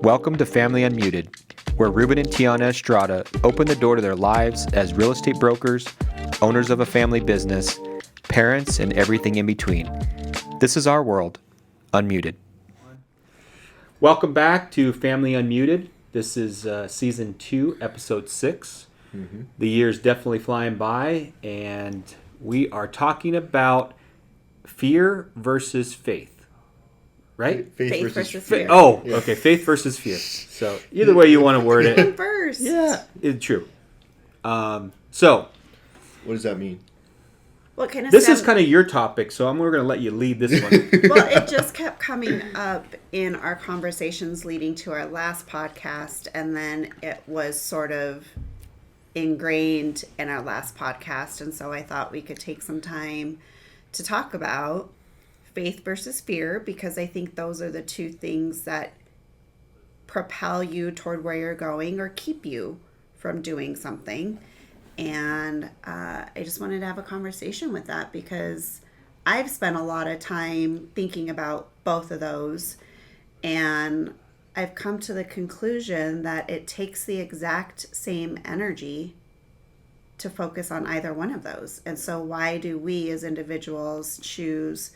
Welcome to Family Unmuted, where Ruben and Tiana Estrada open the door to their lives as real estate brokers, owners of a family business, parents, and everything in between. This is our world, Unmuted. Welcome back to Family Unmuted. This is Season 2, Episode 6. The year's definitely flying by, and we are talking about fear versus faith. Right? Faith versus fear. Okay. Faith versus fear. So either way you want to word it. First. Yeah, it's true. So what does that mean? What kind of this is kind of your topic, so we're going to let you lead this one. Well, it just kept coming up in our conversations leading to our last podcast, and then it was sort of ingrained in our last podcast, and so I thought we could take some time to talk about faith versus fear, because I think those are the two things that propel you toward where you're going or keep you from doing something. And I just wanted to have a conversation with that because I've spent a lot of time thinking about both of those, and I've come to the conclusion that it takes the exact same energy to focus on either one of those. And so why do we as individuals choose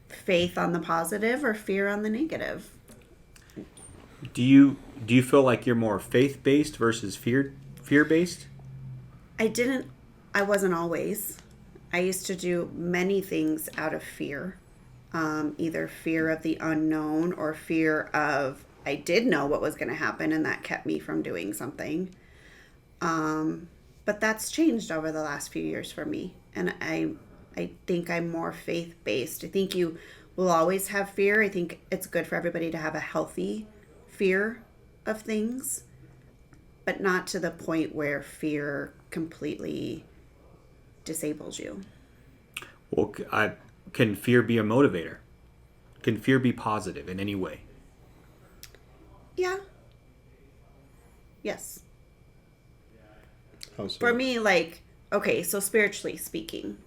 faith on the positive or fear on the negative? Do you feel like you're more faith-based versus fear-based? I wasn't always. I used to do many things out of fear. Either fear of the unknown or fear of, I did know what was going to happen and that kept me from doing something. But that's changed over the last few years for me. And I think I'm more faith-based. I think you will always have fear. I think it's good for everybody to have a healthy fear of things, but not to the point where fear completely disables you. Well, can fear be a motivator? Can fear be positive in any way? Yeah. Yes. How so? For me, so spiritually speaking,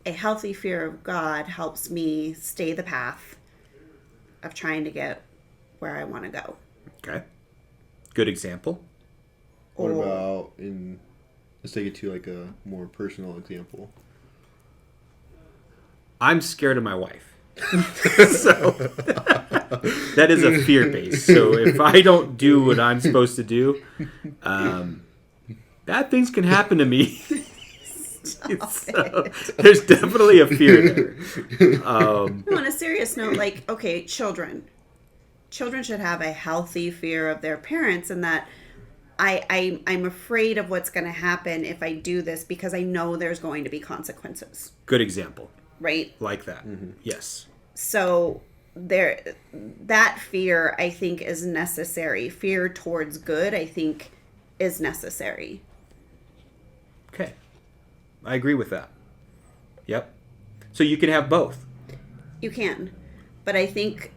a healthy fear of God helps me stay the path of trying to get where I want to go. Okay. Good example. What about let's take it to like a more personal example. I'm scared of my wife. So that is a fear base. So if I don't do what I'm supposed to do, bad things can happen to me. So, there's definitely a fear there. On a serious note, children should have a healthy fear of their parents, and that I'm afraid of what's going to happen if I do this because I know there's going to be consequences. Good example. Right? Like that. Mm-hmm. Yes. So that fear, I think, is necessary. Fear towards good, I think, is necessary. Okay. I agree with that. Yep. So you can have both. You can. But I think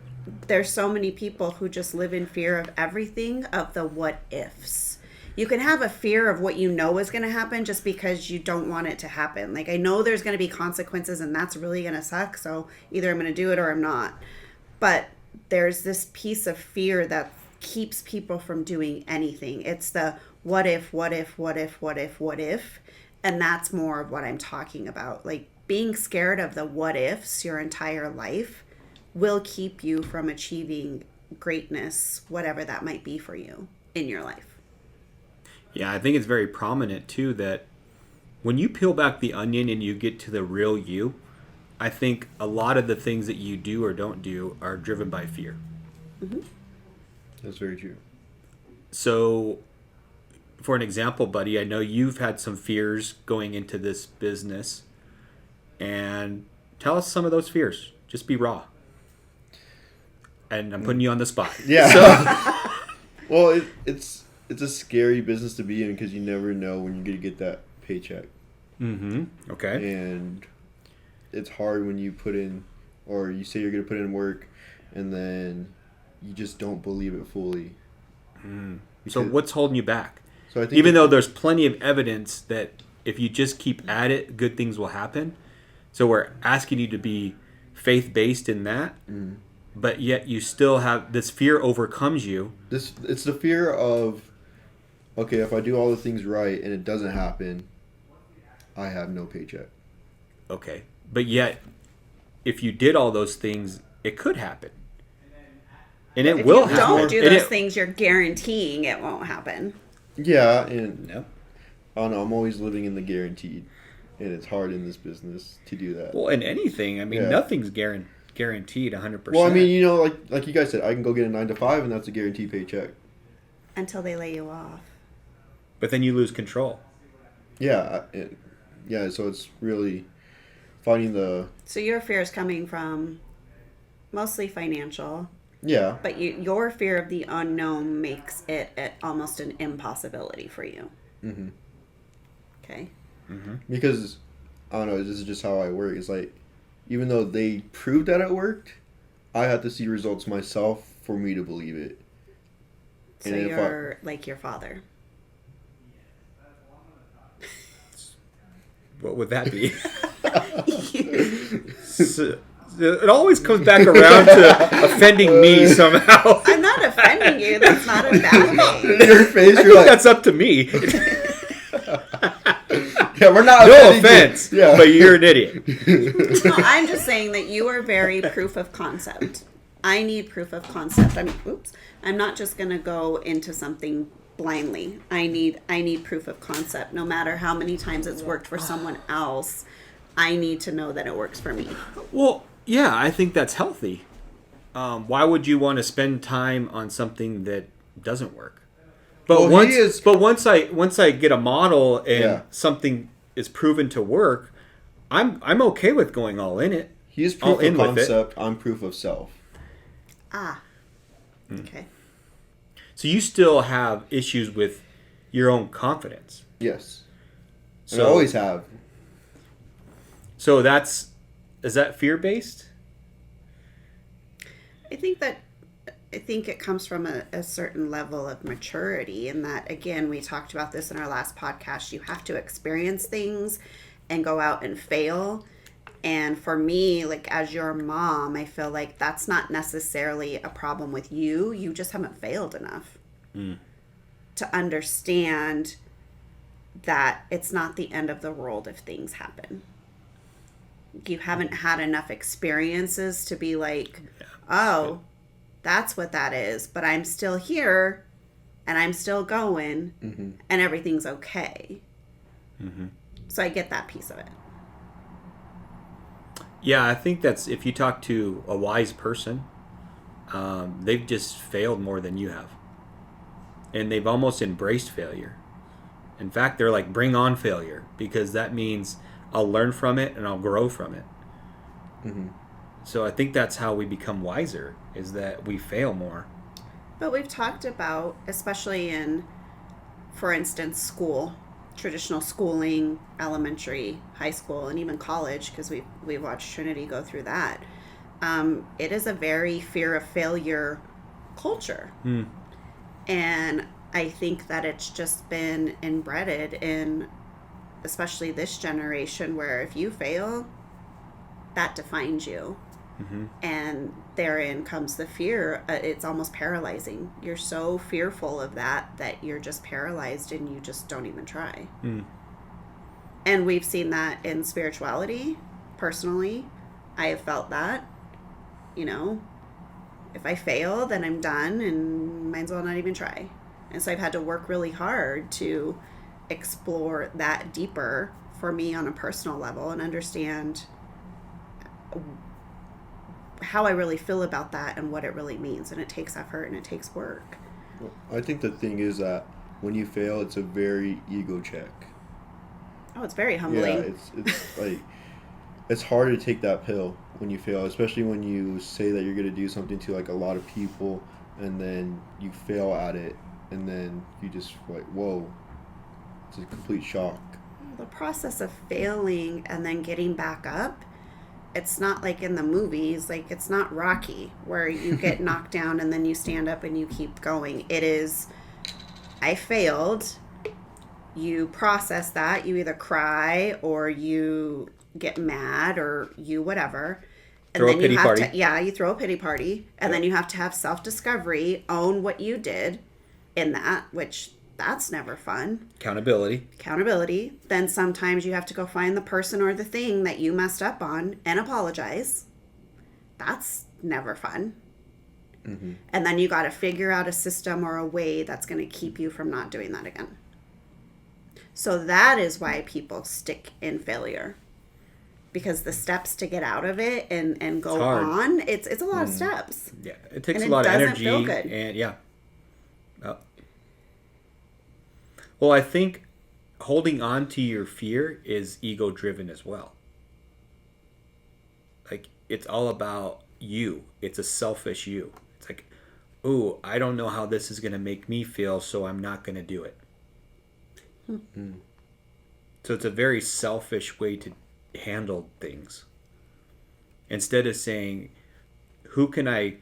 there's so many people who just live in fear of everything, of the what ifs. You can have a fear of what you know is going to happen just because you don't want it to happen. Like, I know there's going to be consequences and that's really going to suck, so either I'm going to do it or I'm not. But there's this piece of fear that keeps people from doing anything. It's the what if. And that's more of what I'm talking about. Like, being scared of the what ifs your entire life will keep you from achieving greatness, whatever that might be for you in your life. Yeah, I think it's very prominent too that when you peel back the onion and you get to the real you, I think a lot of the things that you do or don't do are driven by fear. Mm-hmm. That's very true. So, for an example, buddy, I know you've had some fears going into this business, and tell us some of those fears. Just be raw. And I'm putting you on the spot. Yeah. So. Well, it's a scary business to be in because you never know when you're going to get that paycheck. Mm-hmm. Okay. And it's hard when you put in, or you say you're going to put in work, and then you just don't believe it fully. So what's holding you back? So I think even though there's plenty of evidence that if you just keep at it, good things will happen. So we're asking you to be faith-based in that. but yet you still have this fear overcomes you. It's the fear of, okay, if I do all the things right and it doesn't happen, I have no paycheck. Okay. But yet, if you did all those things, it could happen. And it will happen. If you don't do And those things, you're guaranteeing it won't happen. Yeah, and Yep. I don't know, I'm always living in the guaranteed. And it's hard in this business to do that. Well, in anything, I mean, Yeah. nothing's guaranteed 100%. Well, I mean, you know, like you guys said, I can go get a 9 to 5 and that's a guaranteed paycheck. Until they lay you off. But then you lose control. Yeah, so it's really finding the... So your fear is coming from mostly financial. Yeah. But your fear of the unknown makes it almost an impossibility for you. Mm-hmm. Okay. Mm-hmm. Because, I don't know, this is just how I work. It's like, even though they proved that it worked, I have to see results myself for me to believe it. So you're like your father. What would that be? It always comes back around to offending me somehow. I'm not offending you. That's not a bad thing. Your face, I you're think like, that's up to me. yeah, we're not No offending offense, you. Yeah. but you're an idiot. No, I'm just saying that you are very proof of concept. I need proof of concept. I'm not just going to go into something blindly. I need proof of concept. No matter how many times it's worked for someone else, I need to know that it works for me. Well, yeah, I think that's healthy. Why would you want to spend time on something that doesn't work? But once I get a model and something is proven to work, I'm okay with going all in it. He's proof of concept. I'm proof of self. Ah. Okay. So you still have issues with your own confidence. Yes. So I always have. So is that fear-based? I think it comes from a certain level of maturity, and that, again, we talked about this in our last podcast. You have to experience things and go out and fail. And for me, like, as your mom, I feel like that's not necessarily a problem with you. You just haven't failed enough to understand that it's not the end of the world if things happen. You haven't had enough experiences to be like, oh, that's what that is. But I'm still here and I'm still going and everything's okay. Mm-hmm. So I get that piece of it. Yeah, I think that's, if you talk to a wise person, they've just failed more than you have. And they've almost embraced failure. In fact, they're like, bring on failure, because that means I'll learn from it and I'll grow from it. Mm-hmm. So I think that's how we become wiser, is that we fail more. But we've talked about, especially in, for instance, school, traditional schooling, elementary, high school, and even college, because we watched Trinity go through that. It is a very fear of failure culture. And I think that it's just been inbred in, especially this generation, where if you fail, that defines you. Mm-hmm. And therein comes the fear. It's almost paralyzing. You're so fearful of that you're just paralyzed and you just don't even try. And we've seen that in spirituality. Personally, I have felt that. You know, if I fail, then I'm done and might as well not even try. And so I've had to work really hard to explore that deeper for me on a personal level and understand how I really feel about that and what it really means. And it takes effort and it takes work. Well, I think the thing is that when you fail, it's a very ego check. Oh, it's very humbling. Yeah, it's like, it's hard to take that pill when you fail, especially when you say that you're going to do something to like a lot of people and then you fail at it and then you just like, whoa, it's a complete shock. The process of failing and then getting back up, it's not like in the movies, like it's not Rocky where you get knocked down and then you stand up and you keep going. It is, I failed. You process that. You either cry or you get mad or you whatever. Throw a pity party. You throw a pity party, and then you have to have self-discovery, own what you did in that, which that's never fun. Accountability. Then sometimes you have to go find the person or the thing that you messed up on and apologize. That's never fun. Mm-hmm. And then you got to figure out a system or a way that's going to keep you from not doing that again. So that is why people stick in failure. Because the steps to get out of it and go on, it's a lot of steps. Yeah, it takes a lot of energy. Feel good. And yeah. Well, I think holding on to your fear is ego-driven as well. Like, it's all about you. It's a selfish you. It's like, ooh, I don't know how this is going to make me feel, so I'm not going to do it. Mm-hmm. So it's a very selfish way to handle things. Instead of saying, who can I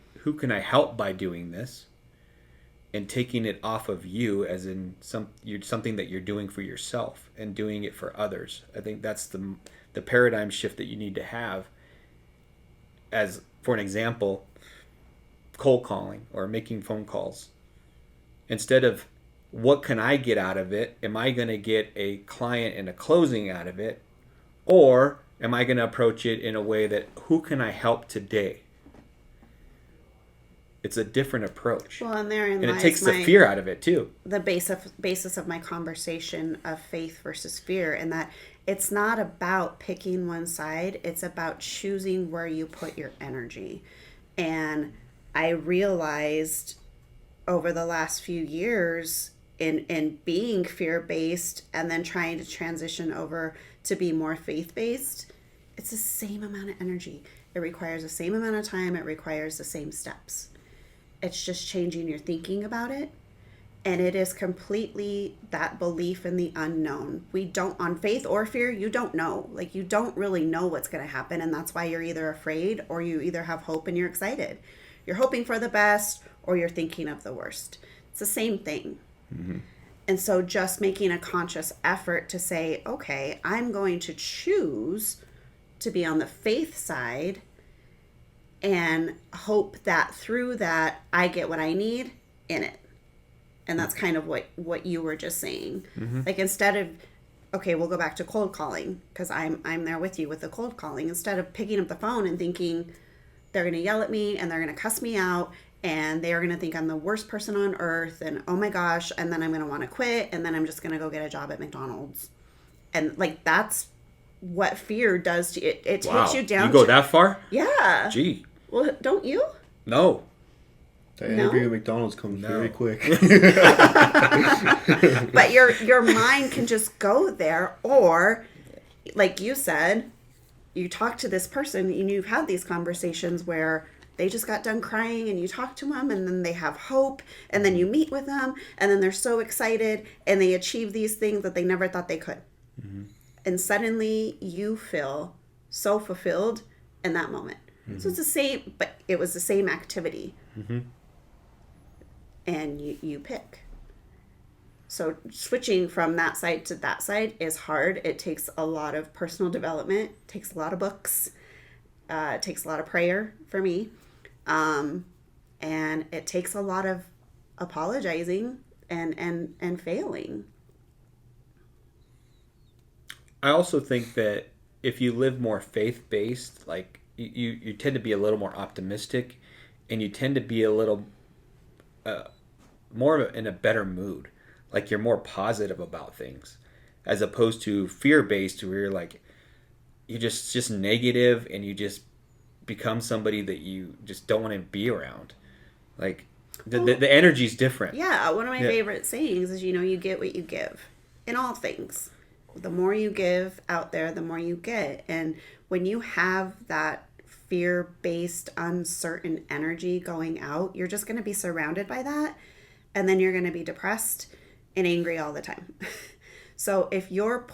help by doing this? And taking it off of you as in something that you're doing for yourself and doing it for others. I think that's the paradigm shift that you need to have. As for an example, cold calling or making phone calls. Instead of what can I get out of it? Am I going to get a client and a closing out of it? Or am I going to approach it in a way that who can I help today? It's a different approach. Well, and therein lies it takes the fear out of it too. The basis of my conversation of faith versus fear, and that it's not about picking one side. It's about choosing where you put your energy. And I realized over the last few years in being fear-based and then trying to transition over to be more faith-based, it's the same amount of energy. It requires the same amount of time. It requires the same steps. It's just changing your thinking about it. And it is completely that belief in the unknown. We don't, on faith or fear, you don't know. Like, you don't really know what's going to happen. And that's why you're either afraid or you either have hope and you're excited. You're hoping for the best or you're thinking of the worst. It's the same thing. Mm-hmm. And so just making a conscious effort to say, okay, I'm going to choose to be on the faith side and hope that through that I get what I need in it. And that's kind of what you were just saying. Mm-hmm. Like, instead of, okay, we'll go back to cold calling, because I'm there with you with the cold calling. Instead of picking up the phone and thinking they're going to yell at me and they're going to cuss me out and they are going to think I'm the worst person on earth and oh my gosh, and then I'm going to want to quit and then I'm just going to go get a job at McDonald's. And like, that's what fear does to you. It takes you down. You go that far? Yeah. Gee. Well, don't you? No. The interview at McDonald's comes very quick. But your mind can just go there, or like you said, you talk to this person and you've had these conversations where they just got done crying and you talk to them and then they have hope and then you meet with them and then they're so excited and they achieve these things that they never thought they could. Mm-hmm. And suddenly you feel so fulfilled in that moment. Mm-hmm. So it's the same, but it was the same activity. Mm-hmm. And you pick. So switching from that side to that side is hard. It takes a lot of personal development, takes a lot of books, it takes a lot of prayer for me. And it takes a lot of apologizing and failing. I also think that if you live more faith-based, like you tend to be a little more optimistic and you tend to be a little more in a better mood. Like, you're more positive about things as opposed to fear-based where you're like, you're just negative and you just become somebody that you just don't want to be around. Like, the energy's different. Yeah, one of my favorite sayings is, you get what you give in all things. The more you give out there, the more you get. And when you have that fear-based, uncertain energy going out, you're just going to be surrounded by that. And then you're going to be depressed and angry all the time. So if you're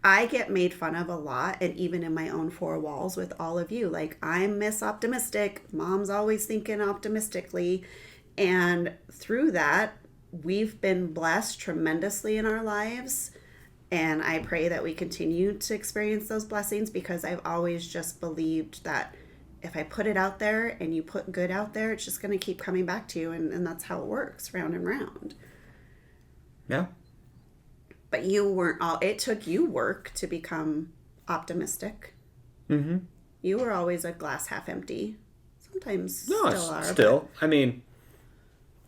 I get made fun of a lot, and even in my own four walls with all of you, like, I'm Miss Optimistic. Mom's always thinking optimistically. And through that, we've been blessed tremendously in our lives. And I pray that we continue to experience those blessings, because I've always just believed that if I put it out there and you put good out there, it's just going to keep coming back to you. And that's how it works, round and round. Yeah. But you weren't all, it took you work to become optimistic. Mm-hmm. You were always a glass half empty. Sometimes No, still are. still. I mean,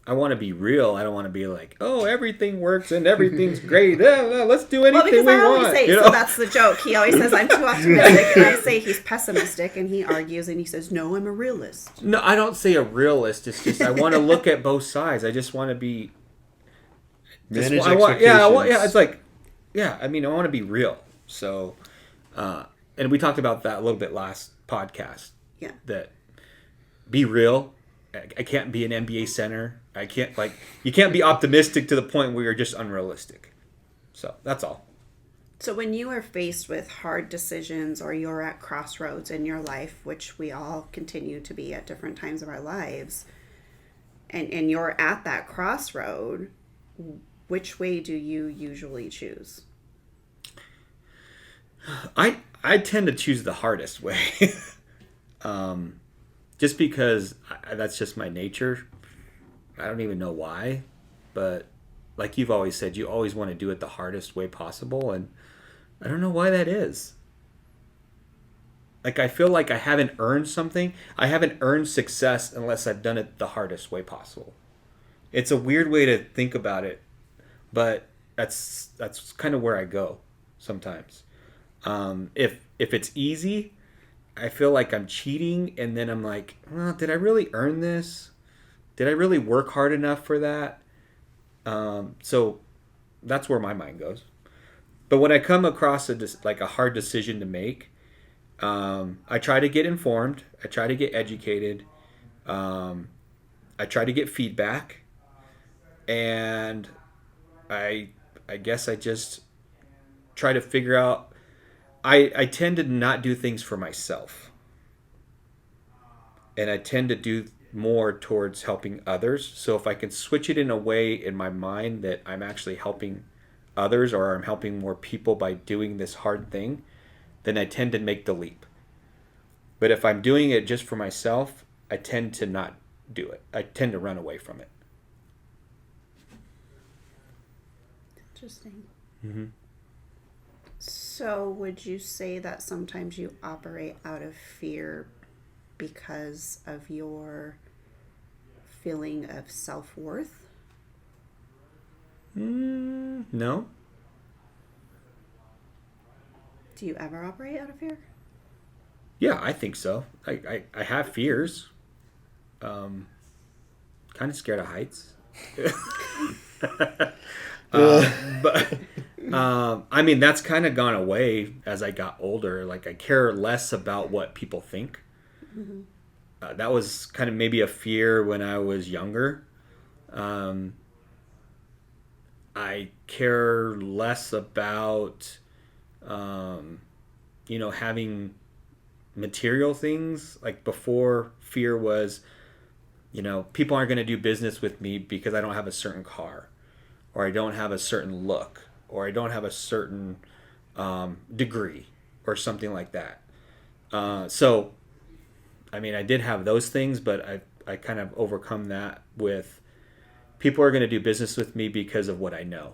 I want to be real. I don't want to be like, oh, everything works and everything's great. Let's do anything we I always want. say, so that's the joke. He always says, I'm too optimistic. And I say he's pessimistic, and he argues and he says, no, I'm a realist. No, I don't say a realist. It's just I want to look at both sides. I just want to be... Manage expectations. It's like... Yeah, I mean, I want to be real. So... and we talked about that a little bit last podcast. Yeah. That be real. I can't be an NBA center. I can't, like, you can't be optimistic to the point where you're just unrealistic. So that's all. So when you are faced with hard decisions or you're at crossroads in your life, which we all continue to be at different times of our lives, and you're at that crossroad, which way do you usually choose? I tend to choose the hardest way. Just because that's just my nature. I don't even know why, but like you've always said, you always want to do it the hardest way possible, and I don't know why that is. Like, I feel like I haven't earned something. I haven't earned success unless I've done it the hardest way possible. It's a weird way to think about it, but that's kind of where I go sometimes. If it's easy, I feel like I'm cheating, and then I'm like, well, did I really earn this? Did I really work hard enough for that? So that's where my mind goes. But when I come across a hard decision to make, I try to get informed. I try to get educated. I try to get feedback, and I guess I just try to figure out. I tend to not do things for myself, and I tend to do more towards helping others. So if I can switch it in a way in my mind that I'm actually helping others, or I'm helping more people by doing this hard thing, then I tend to make the leap. But if I'm doing it just for myself, I tend to not do it. I tend to run away from it. Interesting. Mm-hmm. So would you say that sometimes you operate out of fear because of your feeling of self-worth? No. Do you ever operate out of fear? Yeah, I think so. I have fears. Kind of scared of heights. But I mean, that's kind of gone away as I got older. Like, I care less about what people think. Mm-hmm. That was kind of maybe a fear when I was younger. I care less about, having material things. Like, before, fear was, people aren't going to do business with me because I don't have a certain car, or I don't have a certain look, or I don't have a certain degree, or something like that. So, I mean, I did have those things, but I kind of overcome that with people are going to do business with me because of what I know.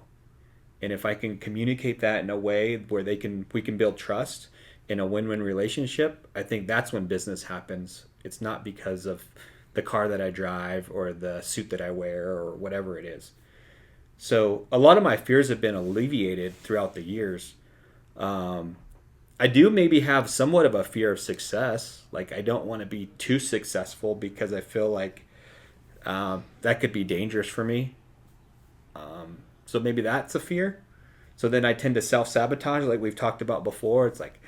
And if I can communicate that in a way where we can build trust in a win-win relationship, I think that's when business happens. It's not because of the car that I drive or the suit that I wear or whatever it is. So a lot of my fears have been alleviated throughout the years. I do maybe have somewhat of a fear of success. Like, I don't want to be too successful because I feel like that could be dangerous for me. So maybe that's a fear. So then I tend to self-sabotage, like we've talked about before. It's like,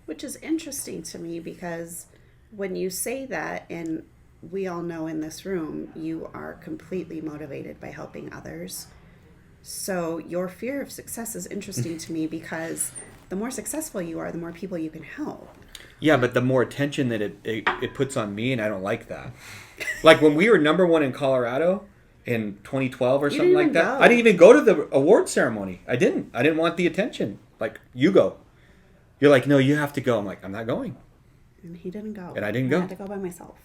Which is interesting to me, because when you say that, and we all know in this room, you are completely motivated by helping others. So your fear of success is interesting to me, because the more successful you are, the more people you can help. Yeah, but the more attention that it puts on me, and I don't like that. Like, when we were number one in Colorado in 2012 or something like that, I didn't even go to the award ceremony. I didn't want the attention. Like, you go. You're like, no, you have to go. I'm like, I'm not going. And he didn't go. And I didn't go. I had to go by myself.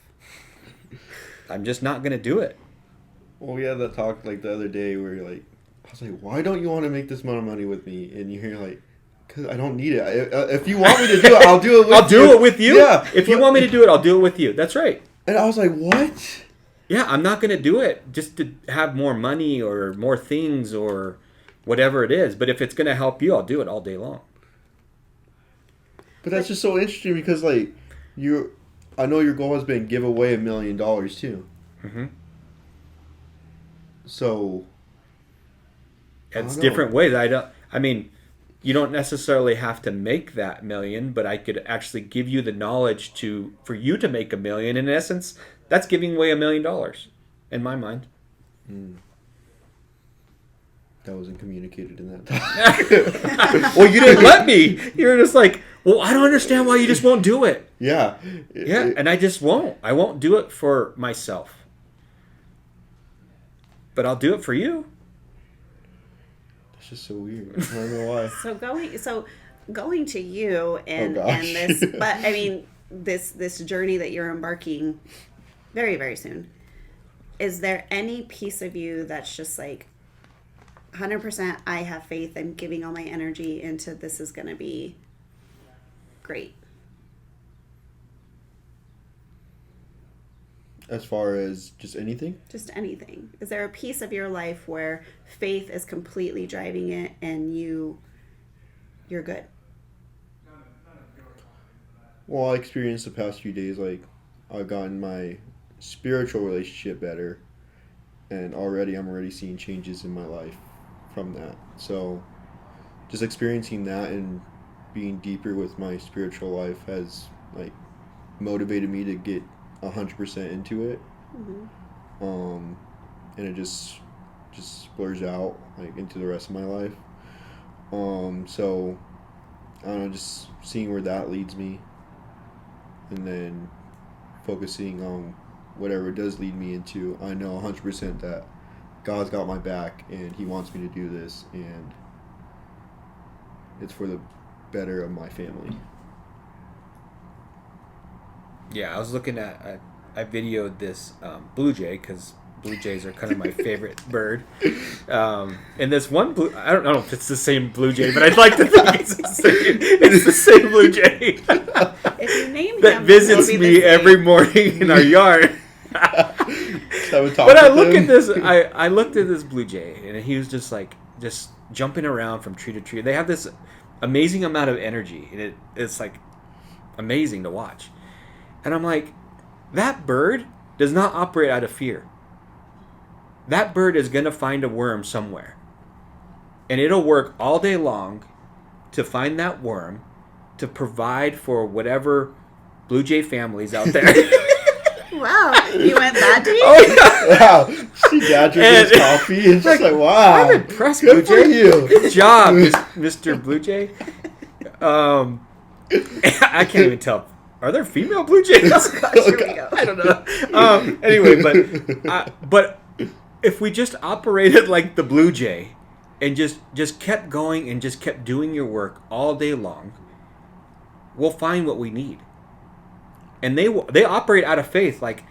I'm just not going to do it. Well, we had that talk like the other day where like, I was like, why don't you want to make this amount of money with me? And you're like, because I don't need it. If you want me to do it, I'll do it with you. I'll do it with you? Yeah. If you want me to do it, I'll do it with you. That's right. And I was like, what? Yeah, I'm not going to do it just to have more money or more things or whatever it is. But if it's going to help you, I'll do it all day long. But that's just so interesting because, like, I know your goal has been give away $1 million too. Mm-hmm. So It's different ways. I mean, you don't necessarily have to make that million, but I could actually give you the knowledge for you to make $1 million. In essence, that's giving away $1 million in my mind. That wasn't communicated in that talk. Well, you didn't let me. You were just like, well, I don't understand why you just won't do it. Yeah. And I just won't. I won't do it for myself. But I'll do it for you. It's just so weird. I don't know why. So going to you and this, but I mean this journey that you're embarking very, very soon. Is there any piece of you that's just like 100% I have faith and giving all my energy into this is going to be great? As far as just anything? Just anything. Is there a piece of your life where faith is completely driving it and you're good? Well, I experienced the past few days, like, I've gotten my spiritual relationship better, and I'm already seeing changes in my life from that. So just experiencing that and being deeper with my spiritual life has, like, motivated me to get 100% into it. And it just splurged out, like, into the rest of my life. So I don't know, just seeing where that leads me, and then focusing on whatever it does lead me into. I know 100% that God's got my back and He wants me to do this, and it's for the better of my family. Yeah, I was looking at, I videoed this blue jay because blue jays are kind of my favorite bird. And this one I don't know if it's the same blue jay, but I'd like to think it's the same blue jay. If you name that him, visits it'll be me the same. every morning in our yard. But I looked at this blue jay, and he was just jumping around from tree to tree. They have this amazing amount of energy, and it's like amazing to watch. And I'm like, that bird does not operate out of fear. That bird is going to find a worm somewhere. And it'll work all day long to find that worm, to provide for whatever blue jay families out there. Wow, you went that deep? Oh, yeah. Wow. See Dad drinking his coffee, and just like, wow. I'm impressed, Good Blue Jay. for you. Good job, Mr. Blue Jay. I can't even tell. Are there female blue jays? Oh, gosh, here we go. I don't know. Anyway, but if we just operated like the blue jay and just kept going and just kept doing your work all day long, we'll find what we need. And they operate out of faith. Like,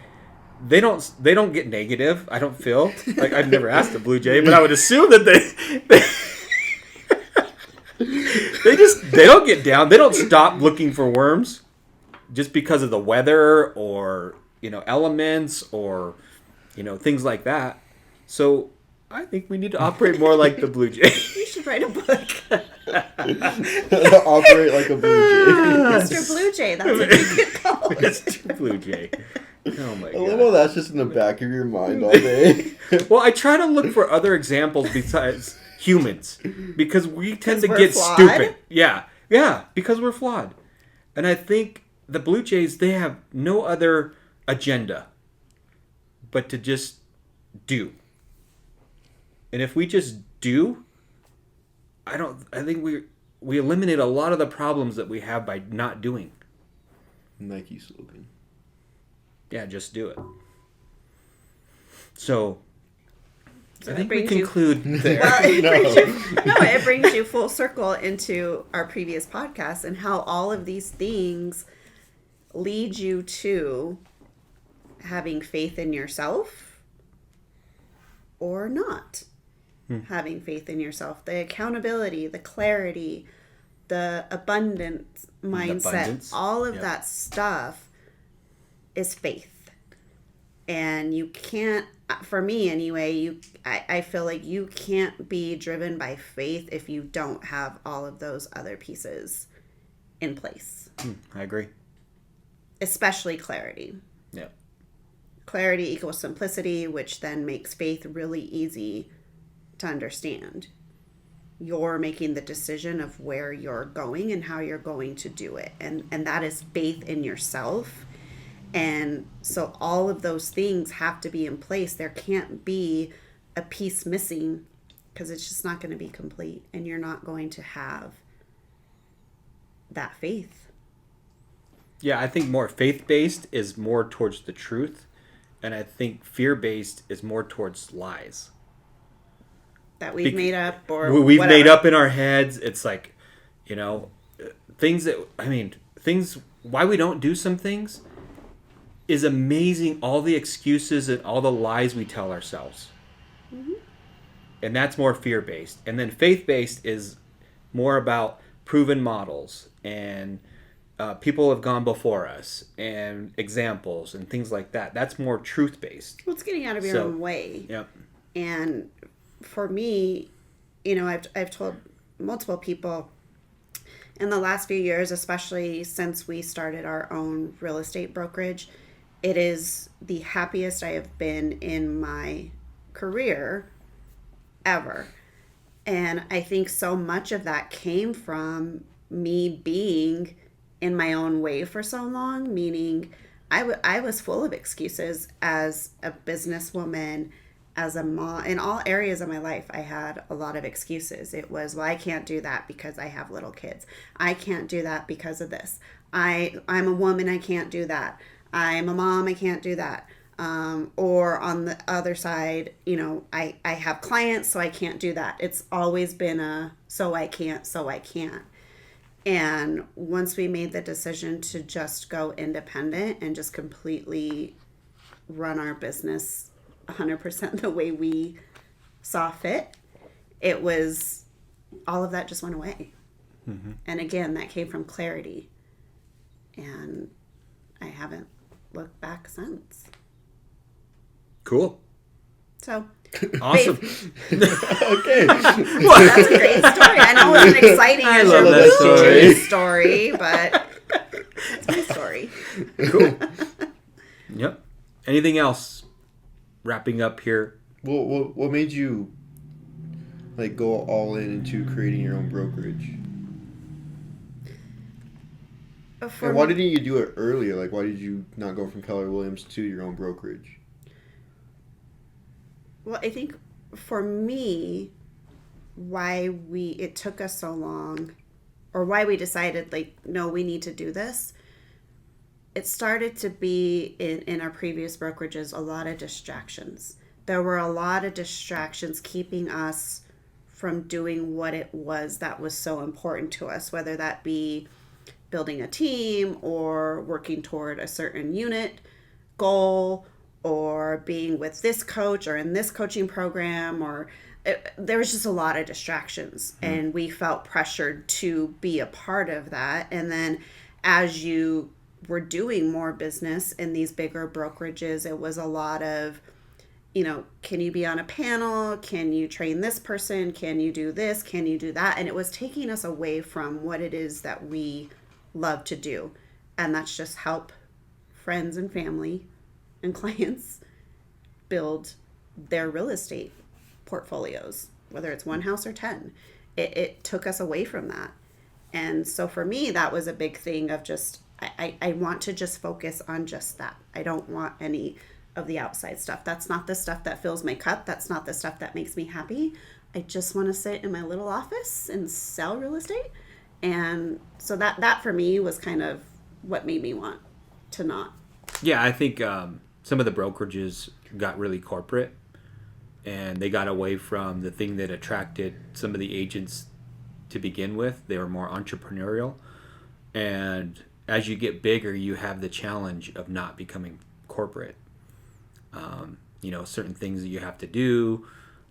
they don't get negative. I don't feel like, I've never asked a blue jay, but I would assume that they don't get down. They don't stop looking for worms just because of the weather or, elements or, things like that. So I think we need to operate more like the blue jay. You should write a book. Operate like a blue jay. Mr. Blue Jay, that's what you could call it. Mr. Blue Jay. Oh my A god. little of that's just in the back of your mind all day. Well, I try to look for other examples besides humans, because we tend to we're get flawed? stupid. Yeah, because we're flawed. And I think the Blue Jays, they have no other agenda but to just do. And if we just do, I think we eliminate a lot of the problems that we have by not doing. Nike slogan. Yeah, just do it. So I think we brings you- conclude there. Well, No. it brings you full circle into our previous podcast and how all of these things lead you to having faith in yourself or not having faith in yourself. The accountability, the clarity, the abundance mindset, all of that stuff is faith. And you can't, for me anyway, I feel like you can't be driven by faith if you don't have all of those other pieces in place. I agree. Especially clarity. Yeah. Clarity equals simplicity, which then makes faith really easy to understand. You're making the decision of where you're going and how you're going to do it. And that is faith in yourself. And so all of those things have to be in place. There can't be a piece missing because it's just not going to be complete. And you're not going to have that faith. Yeah, I think more faith-based is more towards the truth. And I think fear-based is more towards lies. That we've made up or we've whatever. made up in our heads. It's like, things why we don't do some things is amazing. All the excuses and all the lies we tell ourselves. Mm-hmm. And that's more fear-based. And then faith-based is more about proven models and people have gone before us and examples and things like that. That's more truth-based. Well, it's getting out of your own way. Yep. And for me, I've told multiple people in the last few years, especially since we started our own real estate brokerage, it is the happiest I have been in my career ever. And I think so much of that came from me being in my own way for so long, meaning I was full of excuses as a businesswoman, as a mom. In all areas of my life, I had a lot of excuses. It was, well, I can't do that because I have little kids. I can't do that because of this. I'm a woman, I can't do that. I'm a mom, I can't do that. Or on the other side, I have clients, so I can't do that. It's always been so I can't. And once we made the decision to just go independent and just completely run our business 100% the way we saw fit, it was, all of that just went away. Mm-hmm. And again, that came from clarity. And I haven't looked back since. Cool. So, awesome. Okay. Well, that's a great story. I know it wasn't exciting as your Luke story, but it's my story. Cool. Yep. Anything else? Wrapping up here. What made you go all into creating your own brokerage? And why didn't you do it earlier? Why did you not go from Keller Williams to your own brokerage? Well, I think for me, why it took us so long, or why we decided, no, we need to do this, it started to be in our previous brokerages a lot of distractions. There were a lot of distractions keeping us from doing what it was that was so important to us, whether that be building a team or working toward a certain unit goal or being with this coach or in this coaching program, there was just a lot of distractions. And we felt pressured to be a part of that. And then as you were doing more business in these bigger brokerages, it was a lot of, can you be on a panel? Can you train this person? Can you do this? Can you do that? And it was taking us away from what it is that we love to do. And that's just help friends and family and clients build their real estate portfolios, whether it's one house or 10. It took us away from that. And so for me, that was a big thing of just, I want to just focus on just that. I don't want any of the outside stuff. That's not the stuff that fills my cup. That's not the stuff that makes me happy. I just want to sit in my little office and sell real estate. And so that for me was kind of what made me want to not. Yeah, I think some of the brokerages got really corporate and they got away from the thing that attracted some of the agents to begin with. They were more entrepreneurial. And as you get bigger, you have the challenge of not becoming corporate. Certain things that you have to do.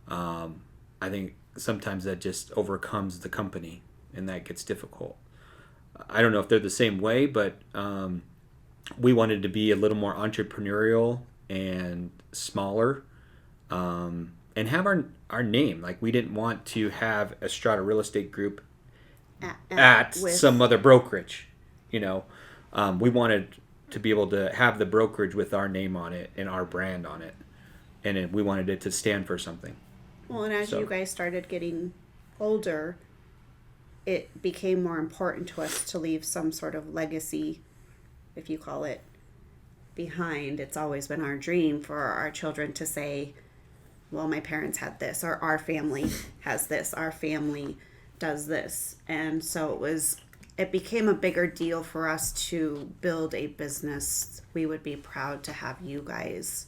I think sometimes that just overcomes the company, and that gets difficult. I don't know if they're the same way, but we wanted to be a little more entrepreneurial and smaller, and have our name. Like, we didn't want to have Estrada Real Estate Group at some other brokerage. We wanted to be able to have the brokerage with our name on it and our brand on it, and we wanted it to stand for something. Well, and as you guys started getting older, it became more important to us to leave some sort of legacy, if you call it, behind. It's always been our dream for our children to say, well, my parents had this, or our family has this, our family does this. And so it became a bigger deal for us to build a business we would be proud to have you guys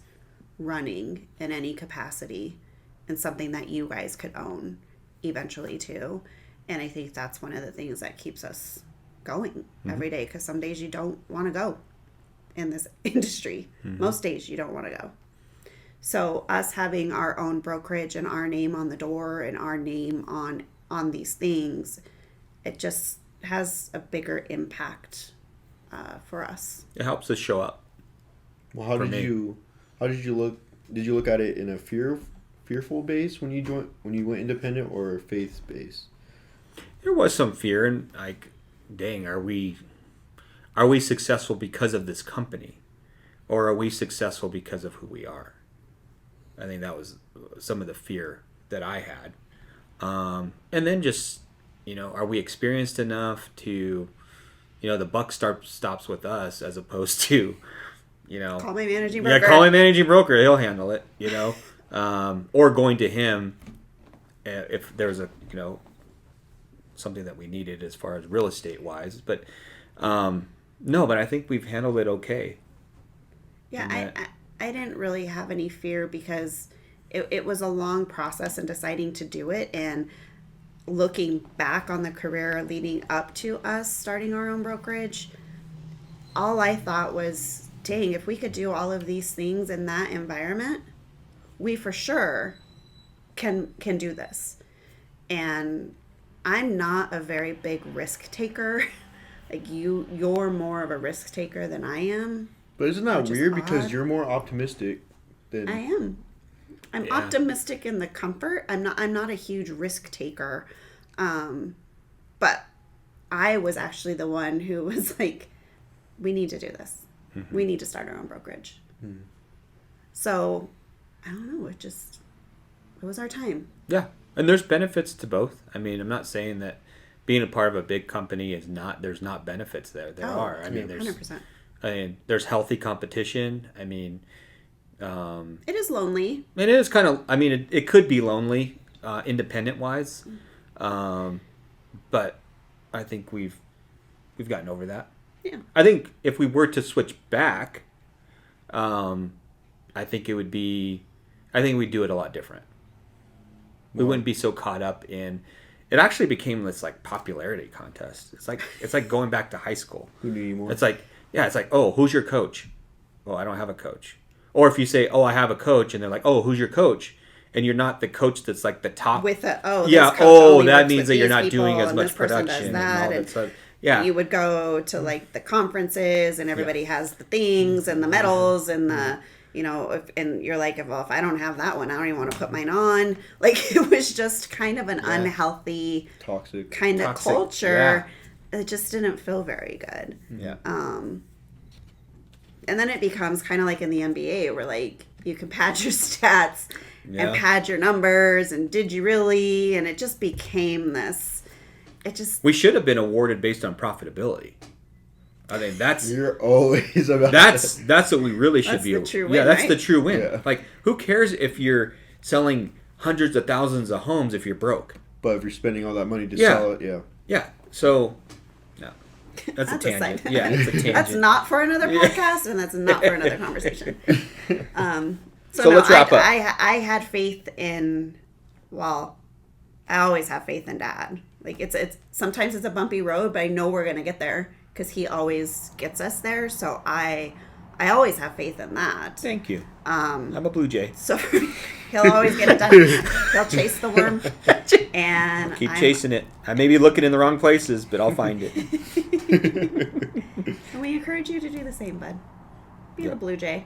running in any capacity, and something that you guys could own eventually too. And I think that's one of the things that keeps us going every day, because some days you don't want to go in this industry. Most days you don't want to go. So us having our own brokerage and our name on the door and our name on these things, it just has a bigger impact for us. It helps us show up. Well, how did you look? Did you look at it in a fearful base when you went independent, or faith base? There was some fear, and like, dang, are we successful because of this company, or are we successful because of who we are? I think that was some of the fear that I had. And then just, are we experienced enough to, the buck stops with us, as opposed to, call my managing broker. Yeah, call my managing broker. He'll handle it, or going to him if there's something that we needed as far as real estate wise. But no, but I think we've handled it okay. Yeah, I didn't really have any fear, because it was a long process in deciding to do it, and looking back on the career leading up to us starting our own brokerage, all I thought was, dang, if we could do all of these things in that environment, we for sure can do this. And I'm not a very big risk taker. Like, you're more of a risk taker than I am. But isn't that weird? Because you're more optimistic than I am. I'm optimistic in the comfort. I'm not a huge risk taker. But I was actually the one who was like, we need to do this. We need to start our own brokerage. So, I don't know. It was our time. Yeah. And there's benefits to both. I mean, I'm not saying that being a part of a big company there's not benefits there. There are. I mean, there's 100%. There's healthy competition. I mean, it is lonely. It is kind of, it could be lonely, independent wise. But I think we've gotten over that. Yeah. I think if we were to switch back, I think we'd do it a lot different. We wouldn't be so caught up in. It actually became this like popularity contest. It's like going back to high school. Who knew you more? It's like, oh, who's your coach? Well, I don't have a coach. Or if you say, oh, I have a coach, and they're like, oh, who's your coach? And you're not the coach that's like the top. With a, that means that you're not doing as much production and all that stuff. Yeah. You would go to like the conferences, and everybody has the things and the medals and the, and you're like, well, if I don't have that one, I don't even want to put mine on. Like, it was just kind of an unhealthy, toxic kind of culture. Yeah. It just didn't feel very good. Yeah. And then it becomes kind of like in the NBA, where like you can pad your stats and pad your numbers, and did you really? And it just became this. We should have been awarded based on profitability. I think you're always about that's what we really should be. The true win, that's right? the true win. Yeah. Like, who cares if you're selling hundreds of thousands of homes if you're broke? But if you're spending all that money to sell it, yeah. So, no, that's a tangent. It's a tangent. That's not for another podcast, and that's not for another conversation. So let's wrap up. I had faith in. Well, I always have faith in Dad. Like, it's sometimes it's a bumpy road, but I know we're gonna get there. because he always gets us there. So I always have faith in that. Thank you. I'm a Blue Jay. So he'll always get it done. He'll chase the worm, and Keep chasing it. I may be looking in the wrong places, but I'll find it. And we encourage you to do the same, bud. Be the Blue Jay.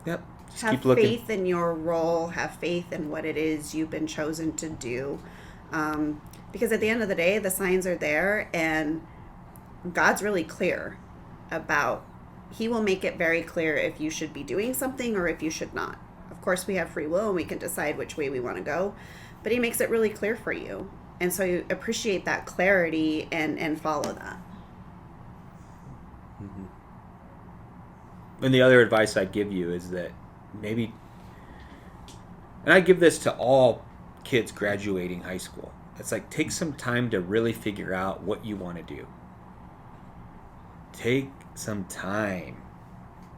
Yep. Just Have keep looking. faith in your role. Have faith in what it is you've been chosen to do. Because at the end of the day, the signs are there, and God's really clear about. He will make it very clear if you should be doing something or if you should not. Of course, we have free will and we can decide which way we want to go, but he makes it really clear for you. And so you appreciate that clarity and follow that. Mm-hmm. And the other advice I'd give you is that maybe, and I give this to all kids graduating high school, it's like take some time to really figure out what you want to do. Take some time.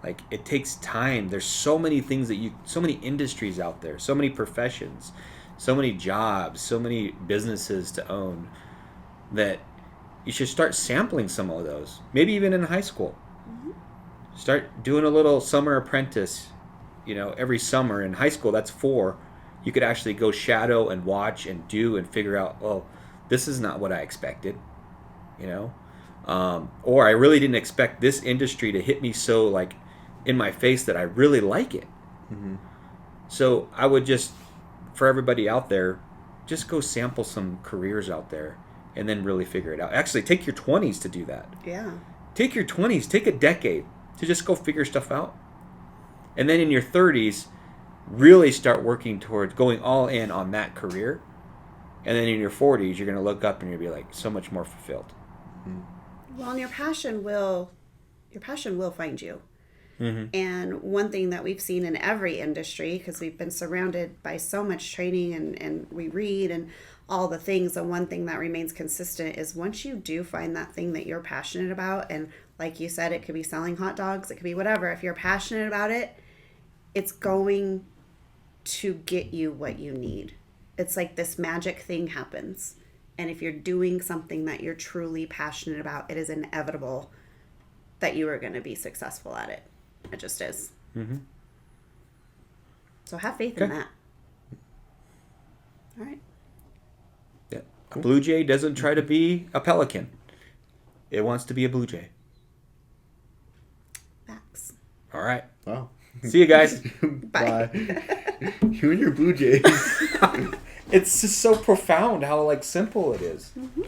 Like, it takes time. There's so many things so many industries out there, so many professions, so many jobs, so many businesses to own, that you should start sampling some of those. Maybe even in high school. Mm-hmm. Start doing a little summer apprentice, every summer. In high school, that's 4. You could actually go shadow and watch and do and figure out, oh, this is not what I expected, or I really didn't expect this industry to hit me so like in my face that I really like it. Mm-hmm. So I would just, for everybody out there, just go sample some careers out there and then really figure it out. Actually, take your 20s to do that. Yeah. Take your 20s, take a decade to just go figure stuff out. And then in your 30s, really start working towards going all in on that career. And then in your 40s, you're going to look up and you'll be like so much more fulfilled. Mm-hmm. Well, and your passion will find you. Mm-hmm. And one thing that we've seen in every industry, because we've been surrounded by so much training and we read and all the things, and one thing that remains consistent is once you do find that thing that you're passionate about, and like you said, it could be selling hot dogs, it could be whatever. If you're passionate about it, it's going to get you what you need. It's like this magic thing happens. And if you're doing something that you're truly passionate about, it is inevitable that you are going to be successful at it. It just is. Mm-hmm. So have faith in that. All right. Yeah. A Blue Jay doesn't try to be a pelican. It wants to be a Blue Jay. Facts. All right. Wow. See you guys. Bye. You and your Blue Jays. It's just so profound how simple it is. Mm-hmm.